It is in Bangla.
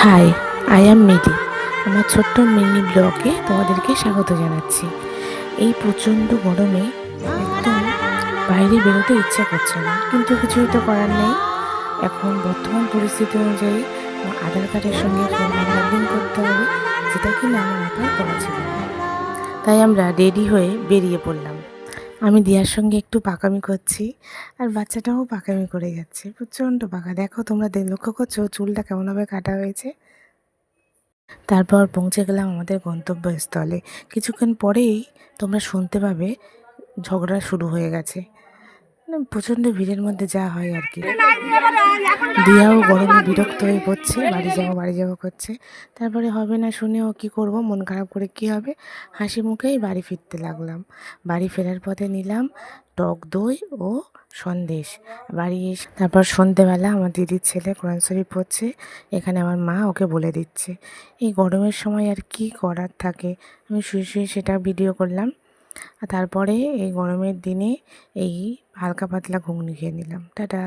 হাই, আই অ্যাম মিলি। আমার ছোট্ট মিনি ব্লগে তোমাদেরকে স্বাগত জানাচ্ছি। এই প্রচণ্ড গরমে একদম বাইরে বেরোতে ইচ্ছা করছে না, কিন্তু কিছুই তো করার নেই। এখন বর্তমান পরিস্থিতি অনুযায়ী আমার আধার কার্ডের সঙ্গে ফোন নাম্বার লিঙ্ক করতে হবে, যেটা কিনা আমার একবার করা ছিল না। তাই আমরা রেডি হয়ে বেরিয়ে পড়লাম। আমি দিয়ার সঙ্গে একটু পাকামি করছি, আর বাচ্চাটাও পাকামি করে যাচ্ছে। প্রচণ্ড পাকা, দেখো তোমরা লক্ষ্য করছো চুলটা কেমনভাবে কাটা হয়েছে। তারপর পৌঁছে গেলাম আমাদের গন্তব্যস্থলে। কিছুক্ষণ পরেই তোমরা শুনতে পাবে ঝগড়া শুরু হয়ে গেছে। প্রচণ্ড ভিড়ের মধ্যে যা হয় আর কি। দিয়াও গরমে বিরক্ত হয়ে পড়ছে, বাড়ি যাবো করছে। তারপরে হবে না শুনেও কি করব, মন খারাপ করে কি হবে, হাসি মুখেই বাড়ি ফিরতে লাগলাম। বাড়ি ফেরার পথে নিলাম টক দই ও সন্দেশ। বাড়ি এসে তারপর সন্ধেবেলা আমার দিদির ছেলে কোরআন শরীফ পড়ছে, এখানে আমার মা ওকে বলে দিচ্ছে। এই গরমের সময় আর কি করার থাকে, আমি শুয়ে শুয়ে সেটা ভিডিও করলাম। আর তারপরে এই গরমের দিনে এই হালকা পাতলা ঘুগনি খেয়ে নিলাম। টাটা।